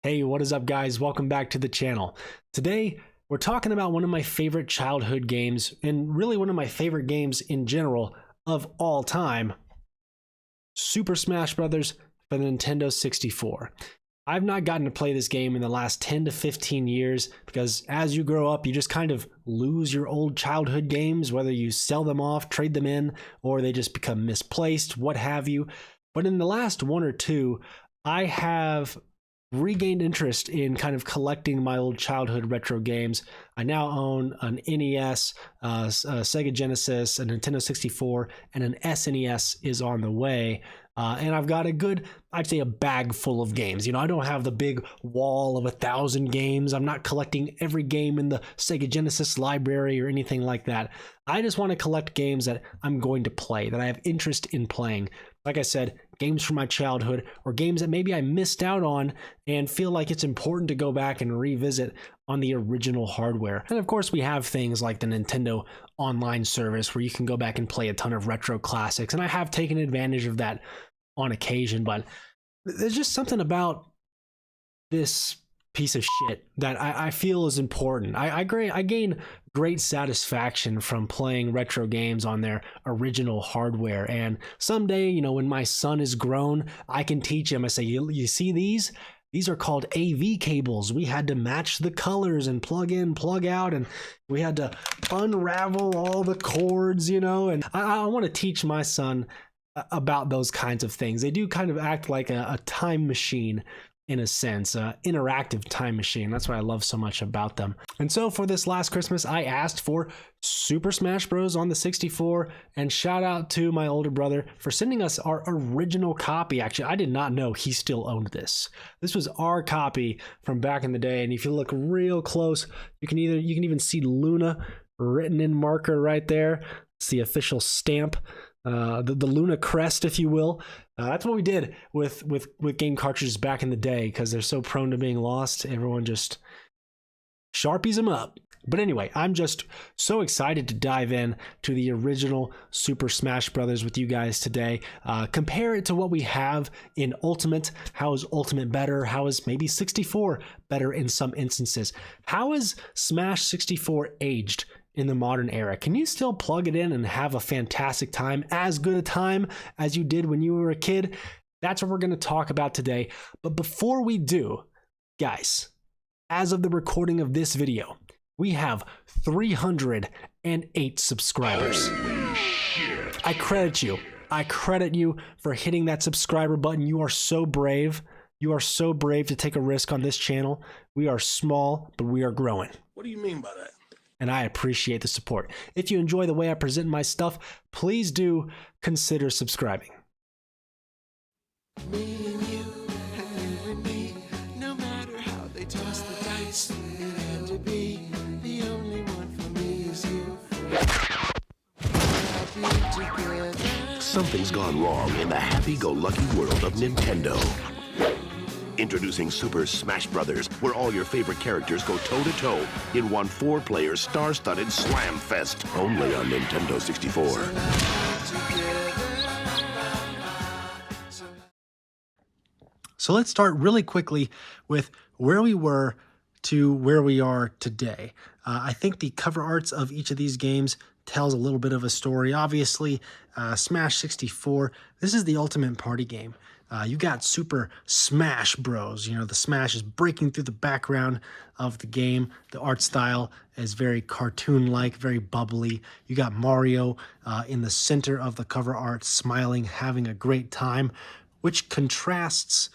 Hey, what is up, guys? Welcome back to the channel. Today, we're talking about one of my favorite childhood games, and really one of my favorite games in general of all time, Super Smash Bros. For the Nintendo 64. I've not gotten to play this game in the last 10 to 15 years because as you grow up, you just kind of lose your old childhood games, whether you sell them off, trade them in, or they just become misplaced, what have you. But in the last one or two, I have regained interest in kind of collecting my old childhood retro games. I now own an NES, a Sega Genesis, a Nintendo 64, and an SNES is on the way. And I've got a good, I'd say a bag full of games. You know, I don't have the big wall of 1,000 games. I'm not collecting every game in the Sega Genesis library or anything like that. I just want to collect games that I'm going to play, that I have interest in playing. Like I said, games from my childhood or games that maybe I missed out on and feel like it's important to go back and revisit on the original hardware. And of course, we have things like the Nintendo Online service where you can go back and play a ton of retro classics. And I have taken advantage of that on occasion, but there's just something about this piece of shit that I feel is important. I gain great satisfaction from playing retro games on their original hardware. And someday, you know, when my son is grown, I can teach him. I say, you see these? These are called AV cables. We had to match the colors and plug in, plug out, and we had to unravel all the cords, you know, and I want to teach my son about those kinds of things. They do kind of act like a time machine in a sense, interactive time machine. That's what I love so much about them. And so for this last Christmas, I asked for Super Smash Bros. On the 64, and shout out to my older brother for sending us our original copy. Actually, I did not know he still owned this. This was our copy from back in the day, and if you look real close, you can even see Luna written in marker right there. It's the official stamp. The Luna crest, if you will. That's what we did with game cartridges back in the day because they're so prone to being lost. Everyone just Sharpies them up. But anyway, I'm just so excited to dive in to the original Super Smash Bros. With you guys today. Compare it to what we have in Ultimate. How is Ultimate better? How is maybe 64 better in some instances? How is Smash 64 aged in the modern era? Can you still plug it in and have a fantastic time, as good a time as you did when you were a kid? That's what we're going to talk about today. But before we do, guys, as of the recording of this video, we have 308 subscribers. I credit you. I credit you for hitting that subscriber button. You are so brave. You are so brave to take a risk on this channel. We are small, but we are growing. What do you mean by that? And I appreciate the support. If you enjoy the way I present my stuff, please do consider subscribing. Me and you and me, no matter how they toss the dice, it had to be the only one for me is you. Happy together. Something's gone wrong in the happy-go-lucky world of Nintendo. Introducing Super Smash Bros., where all your favorite characters go toe-to-toe in one 4-player star-studded slam fest, only on Nintendo 64. So let's start really quickly with where we were to where we are today. I think the cover arts of each of these games tells a little bit of a story. Obviously, Smash 64, this is the ultimate party game. You got Super Smash Bros. You know, the Smash is breaking through the background of the game. The art style is very cartoon-like, very bubbly. You got Mario in the center of the cover art, smiling, having a great time, which contrasts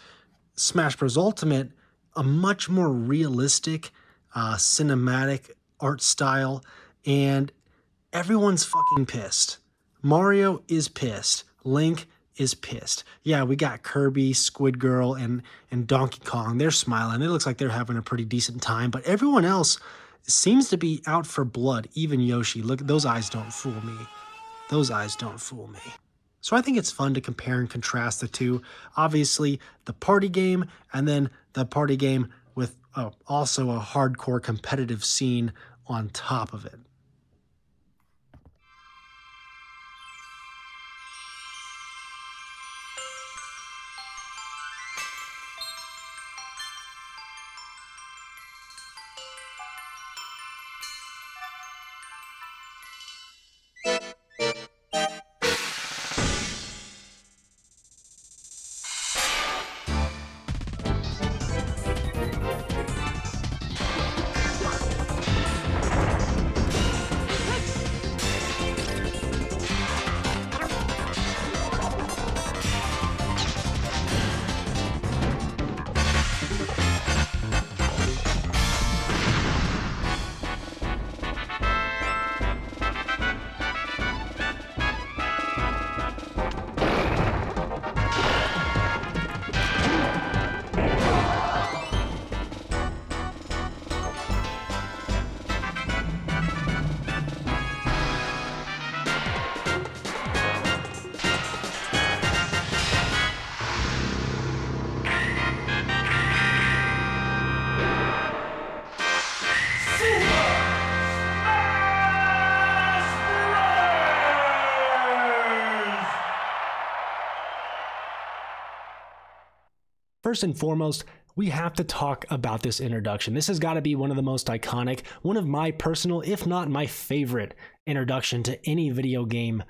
Smash Bros. Ultimate, a much more realistic, cinematic art style, and everyone's fucking pissed. Mario is pissed. Link is pissed. Yeah, we got Kirby, Squid Girl, and Donkey Kong. They're smiling. It looks like they're having a pretty decent time, but everyone else seems to be out for blood. Even Yoshi. Look, those eyes don't fool me. Those eyes don't fool me. So I think it's fun to compare and contrast the two. Obviously, the party game, and then the party game with also a hardcore competitive scene on top of it. first and foremost, we have to talk about this introduction. This has got to be one of the most iconic, one of my personal, if not my favorite introduction to any video game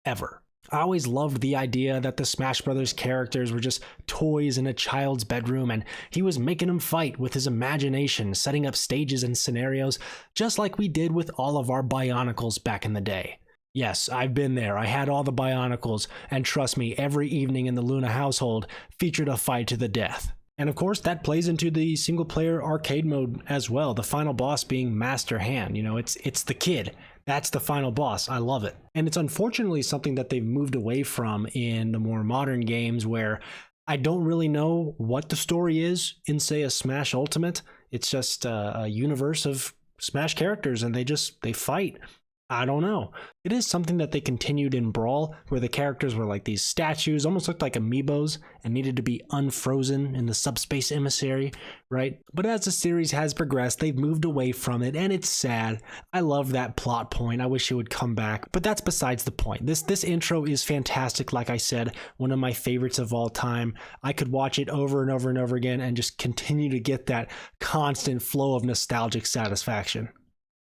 ever. I always loved the idea that the Smash Brothers characters were just toys in a child's bedroom, and he was making them fight with his imagination, setting up stages and scenarios, just like we did with all of our Bionicles back in the day. Yes, I've been there. I had all the Bionicles, and trust me, every evening in the Luna household featured a fight to the death. And of course, that plays into the single-player arcade mode as well, the final boss being Master Hand. You know, it's the kid. That's the final boss. I love it. And it's unfortunately something that they've moved away from in the more modern games, where I don't really know what the story is in, say, a Smash Ultimate. It's just a universe of Smash characters, and they fight. I don't know. It is something that they continued in Brawl, where the characters were like these statues, almost looked like amiibos, and needed to be unfrozen in the subspace emissary, right? But as the series has progressed, they've moved away from it, and it's sad. I love that plot point. I wish it would come back, but that's besides the point. This intro is fantastic. Like I said, one of my favorites of all time. I could watch it over and over and over again and just continue to get that constant flow of nostalgic satisfaction.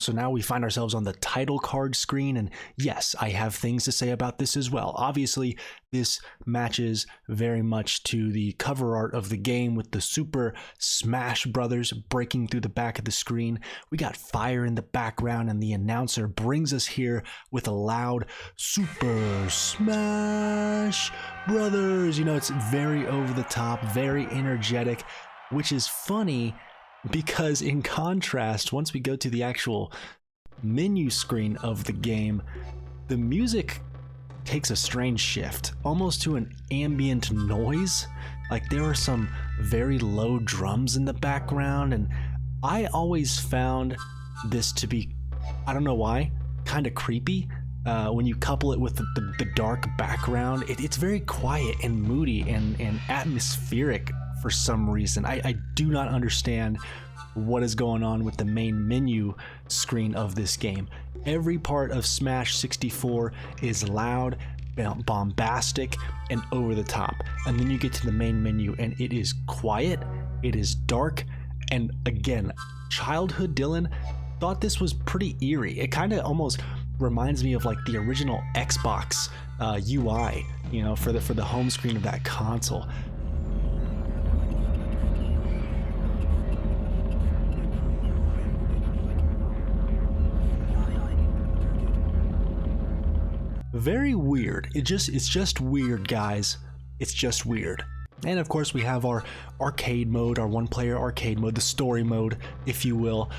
So now we find ourselves on the title card screen, and yes, I have things to say about this as well. Obviously, this matches very much to the cover art of the game with the Super Smash Brothers breaking through the back of the screen. We got fire in the background, and the announcer brings us here with a loud Super Smash Brothers. You know, it's very over the top, very energetic, which is funny, because in contrast, once we go to the actual menu screen of the game, the music takes a strange shift, almost to an ambient noise. Like there are some very low drums in the background, and I always found this to be, I don't know why, kind of creepy. When you couple it with the dark background, it's very quiet and moody and atmospheric. For some reason, I do not understand what is going on with the main menu screen of this game. Every part of Smash 64 is loud, bombastic, and over the top. And then you get to the main menu and it is quiet, it is dark, and again, childhood Dylan thought this was pretty eerie. It kind of almost reminds me of like the original Xbox UI, you know, for the home screen of that console. Very weird. It's just weird, guys. It's just weird. And of course we have our arcade mode, our one-player arcade mode, the story mode, if you will.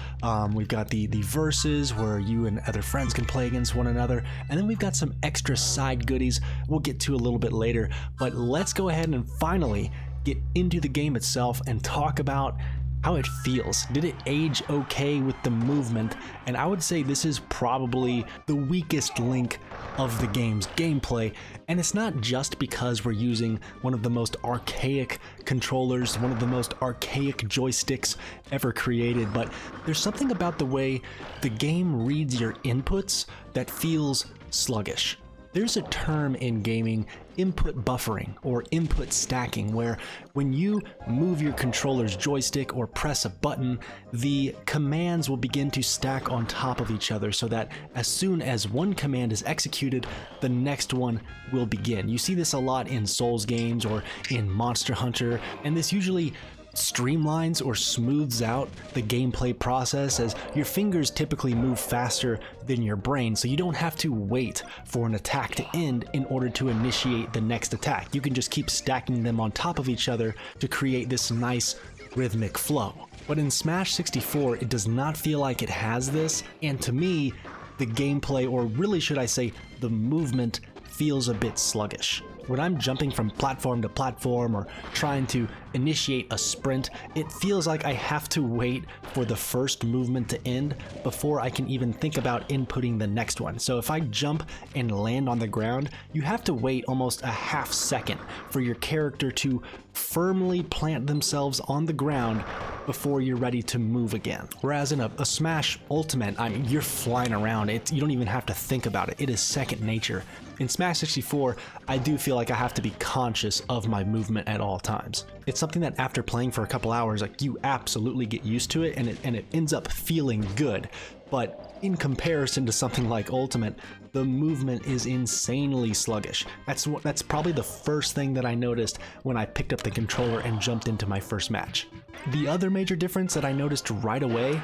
We've got the verses where you and other friends can play against one another. And then we've got some extra side goodies we'll get to a little bit later. But let's go ahead and finally get into the game itself and talk about how it feels. Did it age okay with the movement? And I would say this is probably the weakest link of the game's gameplay, and it's not just because we're using one of the most archaic controllers, one of the most archaic joysticks ever created, but there's something about the way the game reads your inputs that feels sluggish. There's a term in gaming, input buffering or input stacking, where when you move your controller's joystick or press a button, the commands will begin to stack on top of each other so that as soon as one command is executed, the next one will begin. You see this a lot in Souls games or in Monster Hunter, and this usually streamlines or smooths out the gameplay process, as your fingers typically move faster than your brain, so you don't have to wait for an attack to end in order to initiate the next attack. You can just keep stacking them on top of each other to create this nice rhythmic flow. But in Smash 64, it does not feel like it has this, and to me, the gameplay, or really should I say, the movement, feels a bit sluggish. When I'm jumping from platform to platform or trying to initiate a sprint, it feels like I have to wait for the first movement to end before I can even think about inputting the next one. So if I jump and land on the ground, you have to wait almost a half second for your character to firmly plant themselves on the ground before you're ready to move again. Whereas in a Smash Ultimate, I mean, you're flying around. You don't even have to think about it. It is second nature. In Smash 64, I do feel feel like I have to be conscious of my movement at all times. It's something that after playing for a couple hours, like, you absolutely get used to it, and it ends up feeling good. But in comparison to something like Ultimate, the movement is insanely sluggish. That's probably the first thing that I noticed when I picked up the controller and jumped into my first match. The other major difference that I noticed right away,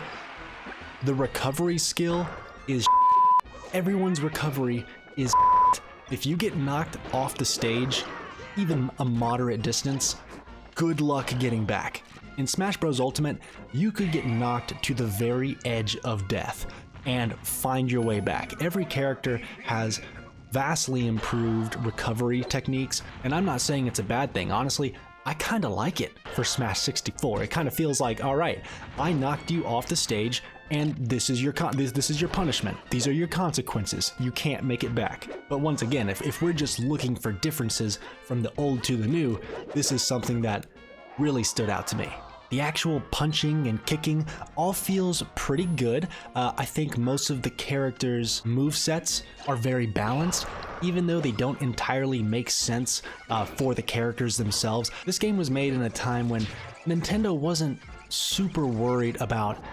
the recovery skill is everyone's recovery is if you get knocked off the stage, even a moderate distance, good luck getting back. In Smash Bros. Ultimate, you could get knocked to the very edge of death and find your way back. Every character has vastly improved recovery techniques, and I'm not saying it's a bad thing. Honestly, I kind of like it for Smash 64. It kind of feels like, all right, I knocked you off the stage, and this is your punishment. These are your consequences. You can't make it back. But once again, if we're just looking for differences from the old to the new, this is something that really stood out to me. The actual punching and kicking all feels pretty good. I think most of the characters' movesets are very balanced, even though they don't entirely make sense for the characters themselves. This game was made in a time when Nintendo wasn't super worried about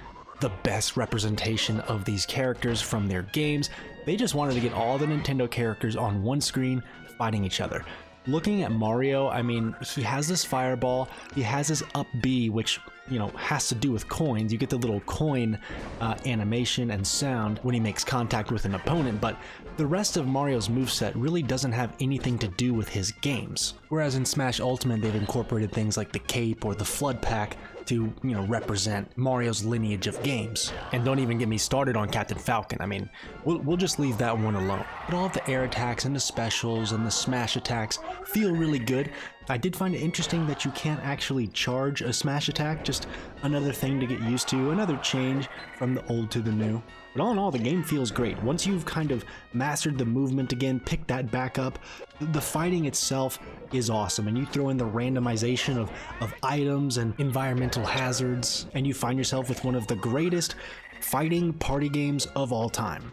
the best representation of these characters from their games. They just wanted to get all the Nintendo characters on one screen fighting each other. Looking at Mario, I mean, he has this fireball, he has his up B, which, you know, has to do with coins. You get the little coin animation and sound when he makes contact with an opponent, but the rest of Mario's moveset really doesn't have anything to do with his games. Whereas in Smash Ultimate, they've incorporated things like the cape or the flood pack to, you know, represent Mario's lineage of games. And don't even get me started on Captain Falcon. I mean, we'll just leave that one alone. But all of the air attacks and the specials and the smash attacks feel really good. I did find it interesting that you can't actually charge a smash attack, just another thing to get used to, another change from the old to the new. But all in all, the game feels great. Once you've kind of mastered the movement again, picked that back up, the fighting itself is awesome. And you throw in the randomization of items and environmental hazards, and you find yourself with one of the greatest fighting party games of all time.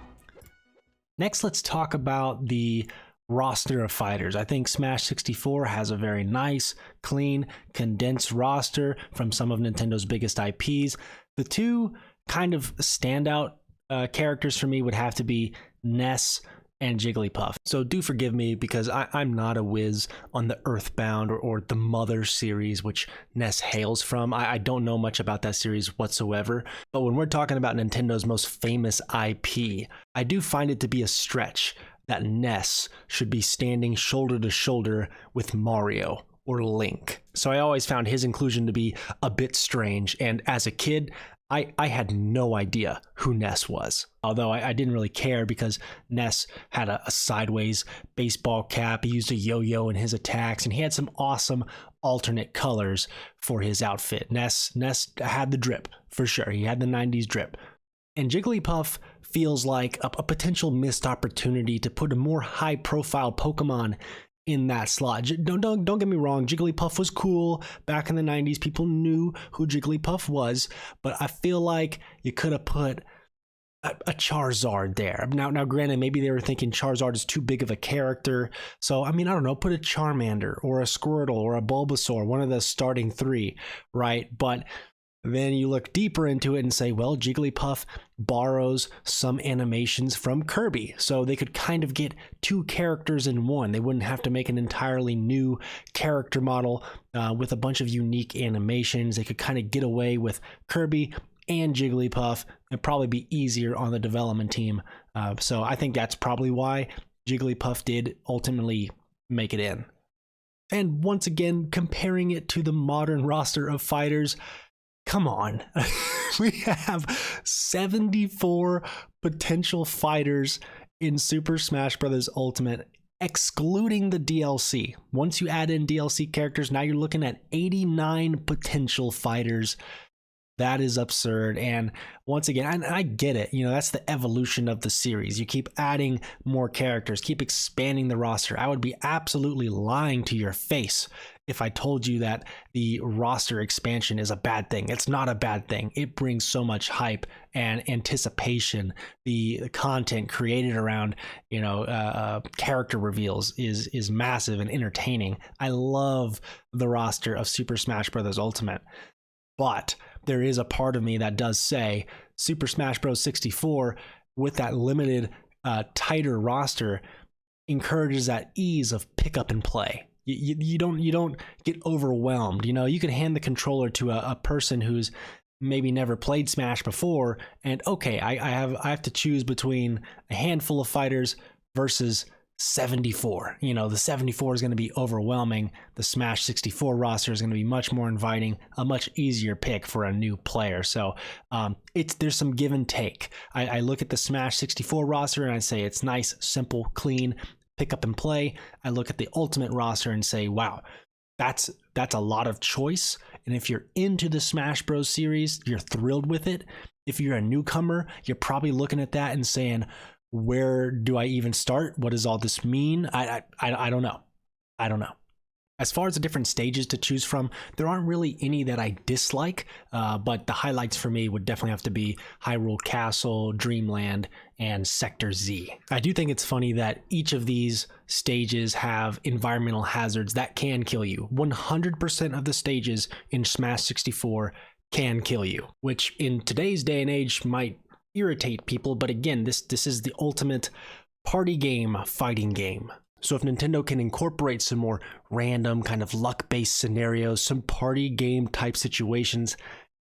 Next, let's talk about the roster of fighters. I think Smash 64 has a very nice, clean, condensed roster from some of Nintendo's biggest IPs. The two kind of standout characters for me would have to be Ness and Jigglypuff. So do forgive me because I'm not a whiz on the Earthbound or the Mother series, which Ness hails from. I don't know much about that series whatsoever. But when we're talking about Nintendo's most famous IP, I do find it to be a stretch that Ness should be standing shoulder to shoulder with Mario or Link. So I always found his inclusion to be a bit strange, and as a kid, I had no idea who Ness was. Although I didn't really care because Ness had a sideways baseball cap, he used a yo-yo in his attacks, and he had some awesome alternate colors for his outfit. Ness had the drip, for sure. He had the 90s drip. And Jigglypuff feels like a potential missed opportunity to put a more high-profile Pokemon in that slot. Don't get me wrong, Jigglypuff was cool back in the 90s. People knew who Jigglypuff was, but I feel like you could have put a Charizard there. Now granted, maybe they were thinking Charizard is too big of a character. So, I mean, I don't know, put a Charmander or a Squirtle or a Bulbasaur, one of the starting three, right? But then you look deeper into it and say, well, Jigglypuff borrows some animations from Kirby, so they could kind of get two characters in one. They wouldn't have to make an entirely new character model with a bunch of unique animations. They could kind of get away with Kirby and Jigglypuff. It'd probably be easier on the development team. So I think that's probably why Jigglypuff did ultimately make it in. And once again, comparing it to the modern roster of fighters, come on. We have 74 potential fighters in Super Smash Bros. Ultimate, excluding the DLC. Once you add in DLC characters, now you're looking at 89 potential fighters. That is absurd. And once again, I get it. You know, that's the evolution of the series. You keep adding more characters, keep expanding the roster. I would be absolutely lying to your face if I told you that the roster expansion is a bad thing. It's not a bad thing. It brings so much hype and anticipation. The content created around, character reveals is massive and entertaining. I love the roster of Super Smash Bros. Ultimate, but there is a part of me that does say Super Smash Bros. 64 with that limited, tighter roster encourages that ease of pick up and play. You don't get overwhelmed. You can hand the controller to a person who's maybe never played Smash before, and okay, I have to choose between a handful of fighters versus 74. The 74 is going to be overwhelming. The Smash 64 roster is going to be much more inviting, a much easier pick for a new player. So there's some give and take. I look at the Smash 64 roster and I say it's nice, simple, clean, pick up and play. I look at the Ultimate roster and say, wow, that's a lot of choice. And if you're into the Smash Bros. Series, you're thrilled with it. If you're a newcomer, you're probably looking at that and saying, where do I even start? What does all this mean? I don't know. I don't know. As far as the different stages to choose from, there aren't really any that I dislike, but the highlights for me would definitely have to be Hyrule Castle, Dreamland, and Sector Z. I do think it's funny that each of these stages have environmental hazards that can kill you. 100% of the stages in Smash 64 can kill you, which in today's day and age might irritate people, but again, this is the ultimate party game, fighting game. So if Nintendo can incorporate some more random kind of luck-based scenarios, some party game type situations,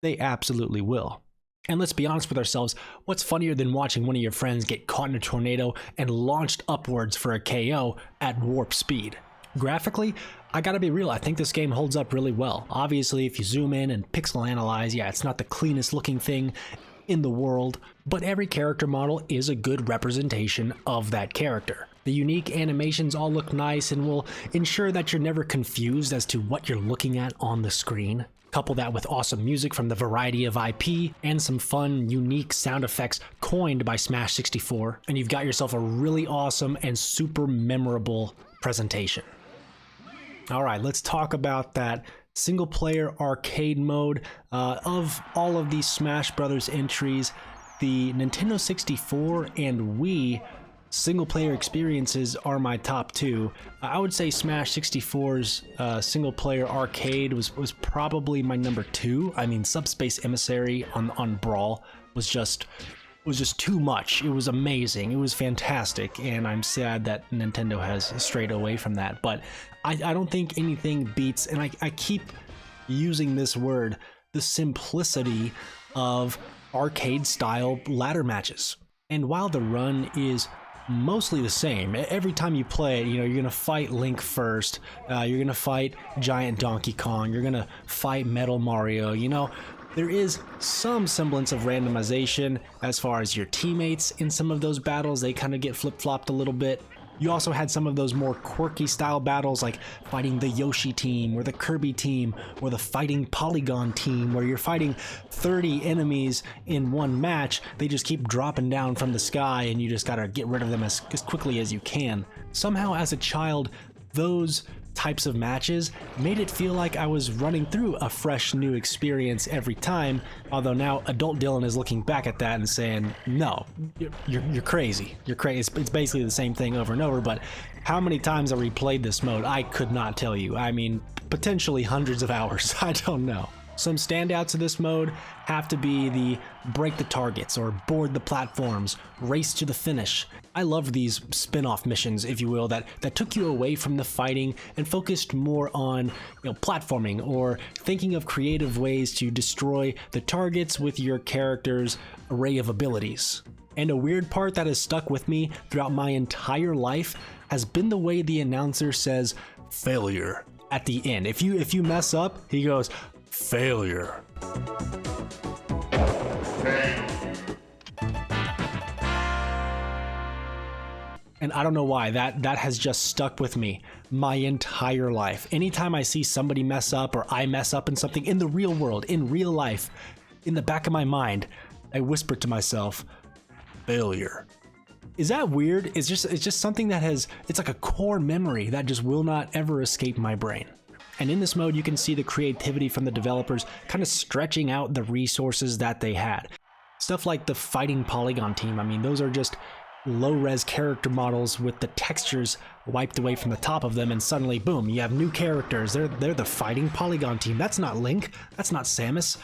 they absolutely will. And let's be honest with ourselves, what's funnier than watching one of your friends get caught in a tornado and launched upwards for a KO at warp speed? Graphically, I gotta be real, I think this game holds up really well. Obviously, if you zoom in and pixel analyze, yeah, it's not the cleanest looking thing in the world, but every character model is a good representation of that character. The unique animations all look nice and will ensure that you're never confused as to what you're looking at on the screen. Couple that with awesome music from the variety of IP and some fun, unique sound effects coined by Smash 64, and you've got yourself a really awesome and super memorable presentation. All right, let's talk about that single player arcade mode. Of all of these Smash Brothers entries, the Nintendo 64 and Wii single player experiences are my top two. I would say Smash 64's single player arcade was probably my number two. I mean, Subspace Emissary on Brawl was just too much. It was amazing. It was fantastic, and I'm sad that Nintendo has strayed away from that. But I don't think anything beats, and I keep using this word, the simplicity of arcade-style ladder matches. And while the run is mostly the same, every time you play it, you're gonna fight Link first, you're gonna fight Giant Donkey Kong, you're gonna fight Metal Mario, there is some semblance of randomization as far as your teammates in some of those battles. They kind of get flip-flopped a little bit. You also had some of those more quirky style battles like fighting the Yoshi team or the Kirby team or the fighting Polygon team, where you're fighting 30 enemies in one match. They just keep dropping down from the sky and you just gotta get rid of them as quickly as you can. Somehow as a child, those types of matches made it feel like I was running through a fresh new experience every time, although now adult Dylan is looking back at that and saying, no, you're crazy. You're crazy. It's basically the same thing over and over, but how many times I replayed this mode, I could not tell you. I mean, potentially hundreds of hours. I don't know. Some standouts of this mode have to be the break the targets or board the platforms, race to the finish. I love these spin-off missions, if you will, that took you away from the fighting and focused more on platforming or thinking of creative ways to destroy the targets with your character's array of abilities. And a weird part that has stuck with me throughout my entire life has been the way the announcer says failure at the end. If you mess up, he goes, failure. And I don't know why, that has just stuck with me my entire life. Anytime I see somebody mess up or I mess up in something in the real world, in real life, in the back of my mind, I whisper to myself, failure. Is that weird? It's just something that it's like a core memory that just will not ever escape my brain. And in this mode, you can see the creativity from the developers kind of stretching out the resources that they had. Stuff like the fighting polygon team, I mean, those are just low-res character models with the textures wiped away from the top of them, and suddenly, boom, you have new characters. They're the fighting polygon team. That's not Link. That's not Samus.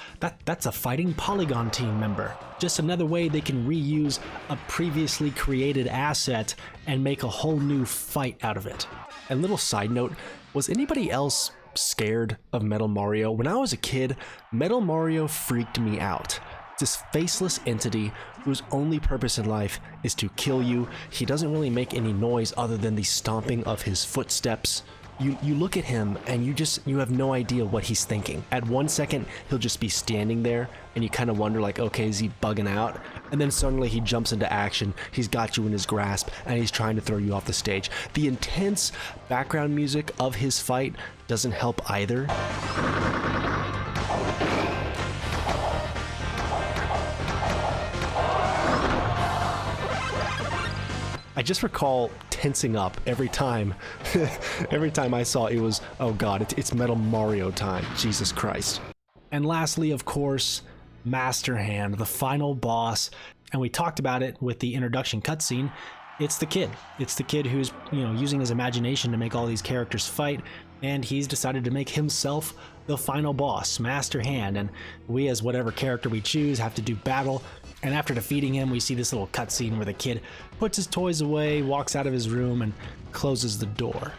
That's a fighting polygon team member. Just another way they can reuse a previously created asset and make a whole new fight out of it. And little side note, was anybody else scared of Metal Mario? When I was a kid, Metal Mario freaked me out. This faceless entity whose only purpose in life is to kill you. He doesn't really make any noise other than the stomping of his footsteps. You look at him and you have no idea what he's thinking. At 1 second, he'll just be standing there and you kind of wonder like, okay, is he bugging out? And then suddenly he jumps into action. He's got you in his grasp and he's trying to throw you off the stage. The intense background music of his fight doesn't help either. I just recall tensing up every time I saw it was, oh god, it's Metal Mario time, Jesus Christ. And lastly, of course, Master Hand, the final boss, and we talked about it with the introduction cutscene. It's the kid. It's the kid who's, using his imagination to make all these characters fight, and he's decided to make himself the final boss, Master Hand, and we as whatever character we choose have to do battle. And after defeating him, we see this little cutscene where the kid puts his toys away, walks out of his room, and closes the door.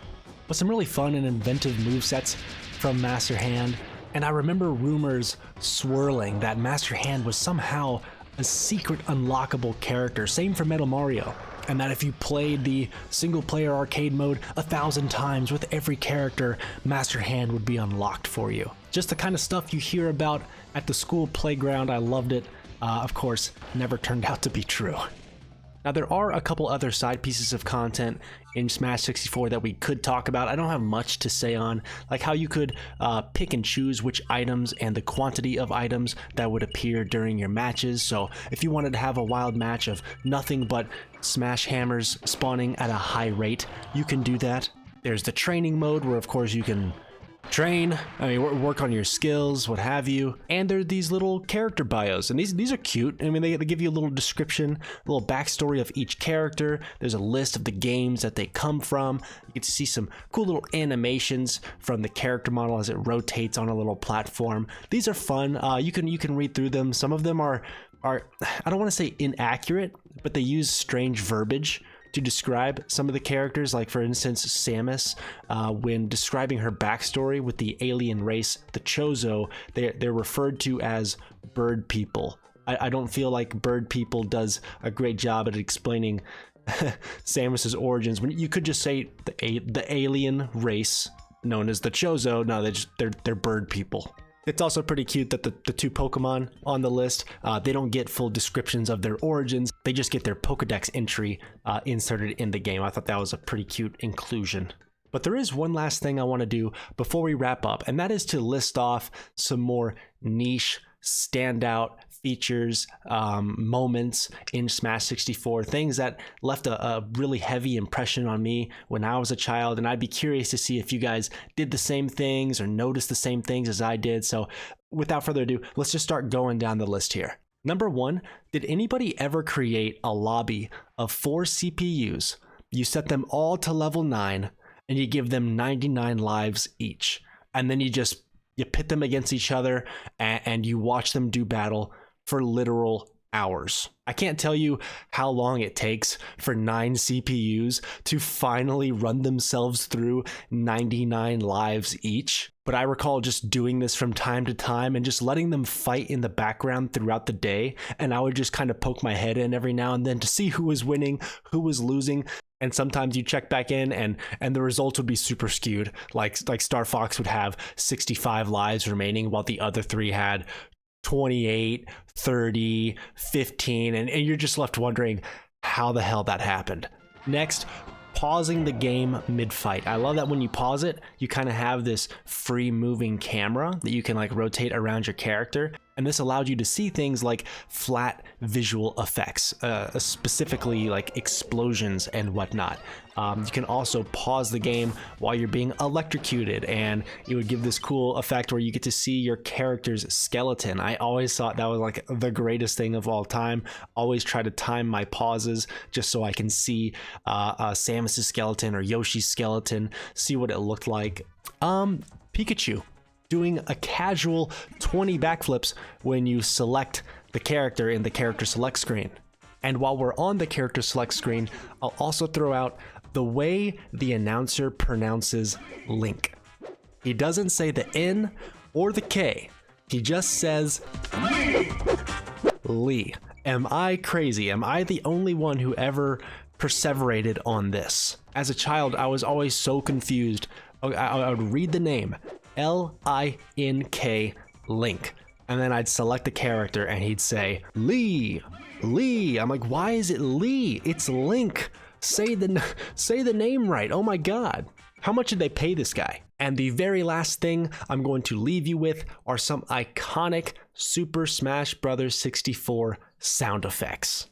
But some really fun and inventive movesets from Master Hand, and I remember rumors swirling that Master Hand was somehow a secret unlockable character, same for Metal Mario, and that if you played the single-player arcade mode 1,000 times with every character, Master Hand would be unlocked for you. Just the kind of stuff you hear about at the school playground. I loved it. Of course, never turned out to be true. Now, there are a couple other side pieces of content in Smash 64 that we could talk about. I don't have much to say on, like how you could pick and choose which items and the quantity of items that would appear during your matches. So if you wanted to have a wild match of nothing but Smash hammers spawning at a high rate, you can do that. There's the training mode where, of course, you can train, work on your skills, what have you. And there are these little character bios, and these are cute. I mean, they give you a little description, a little backstory of each character. There's a list of the games that they come from. You get to see some cool little animations from the character model as it rotates on a little platform. These are fun. You can read through them. Some of them are I don't want to say inaccurate, but they use strange verbiage to describe some of the characters. Like, for instance, Samus, when describing her backstory with the alien race, the Chozo, they're referred to as bird people. I don't feel like bird people does a great job at explaining Samus's origins. When you could just say the alien race known as the Chozo. No, they're bird people. It's also pretty cute that the two Pokemon on the list, they don't get full descriptions of their origins. They just get their Pokedex entry inserted in the game. I thought that was a pretty cute inclusion. But there is one last thing I want to do before we wrap up, and that is to list off some more niche, standout features, moments in Smash 64, things that left a really heavy impression on me when I was a child, and I'd be curious to see if you guys did the same things or noticed the same things as I did. So without further ado, let's just start going down the list here. Number 1, did anybody ever create a lobby of 4 CPUs? You set them all to level 9, and you give them 99 lives each, and then you pit them against each other and you watch them do battle for literal hours. I can't tell you how long it takes for 9 CPUs to finally run themselves through 99 lives each, but I recall just doing this from time to time and just letting them fight in the background throughout the day, and I would just kind of poke my head in every now and then to see who was winning, who was losing. And sometimes you check back in and the results would be super skewed. Like Star Fox would have 65 lives remaining while the other 3 had 28, 30, 15, and you're just left wondering how the hell that happened. Next, pausing the game mid-fight. I love that when you pause it, you kind of have this free moving camera that you can like rotate around your character. And this allowed you to see things like flat visual effects, specifically like explosions and whatnot. You can also pause the game while you're being electrocuted, and it would give this cool effect where you get to see your character's skeleton. I always thought that was like the greatest thing of all time. Always try to time my pauses just so I can see Samus's skeleton or Yoshi's skeleton, see what it looked like. Pikachu doing a casual 20 backflips when you select the character in the character select screen. And while we're on the character select screen, I'll also throw out the way the announcer pronounces Link. He doesn't say the N or the K. He just says Lee. Lee. Am I crazy? Am I the only one who ever perseverated on this? As a child, I was always so confused. I would read the name L-I-N-K, Link, and then I'd select the character and he'd say Lee. I'm like, why is it Lee? It's Link. Say the name right. Oh my god. How much did they pay this guy? And the very last thing I'm going to leave you with are some iconic Super Smash Bros. 64 sound effects.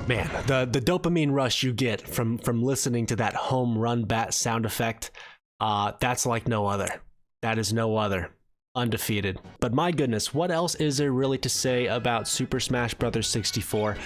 Man, the dopamine rush you get from listening to that home run bat sound effect, that's like no other. That is no other. Undefeated. But my goodness, what else is there really to say about Super Smash Bros. 64?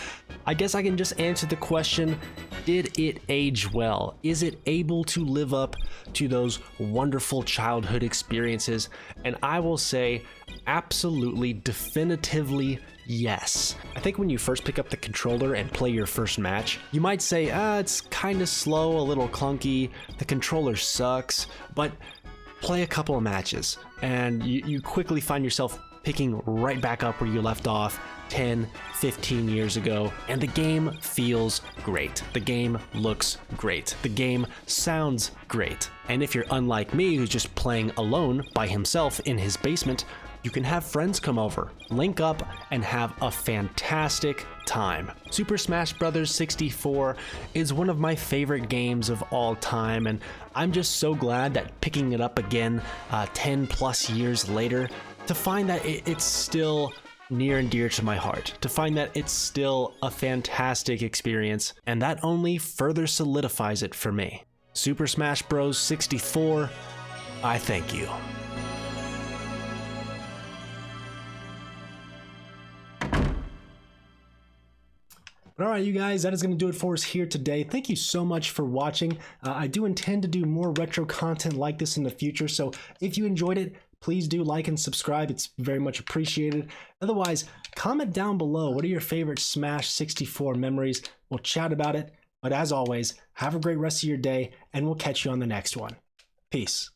I guess I can just answer the question, did it age well? Is it able to live up to those wonderful childhood experiences? And I will say, absolutely, definitively yes. I think when you first pick up the controller and play your first match, you might say, it's kind of slow, a little clunky, the controller sucks, but play a couple of matches and you quickly find yourself picking right back up where you left off 10, 15 years ago, and the game feels great. The game looks great. The game sounds great. And if you're unlike me, who's just playing alone by himself in his basement, you can have friends come over, link up, and have a fantastic time. Super Smash Bros. 64 is one of my favorite games of all time, and I'm just so glad that picking it up again 10 plus years later, to find that it's still near and dear to my heart, to find that it's still a fantastic experience, and that only further solidifies it for me. Super Smash Bros. 64, I thank you. But all right, you guys, that is going to do it for us here today. Thank you so much for watching. I do intend to do more retro content like this in the future, so if you enjoyed it, please do like and subscribe. It's very much appreciated. Otherwise, comment down below, what are your favorite Smash 64 memories? We'll chat about it. But as always, have a great rest of your day, and we'll catch you on the next one. Peace.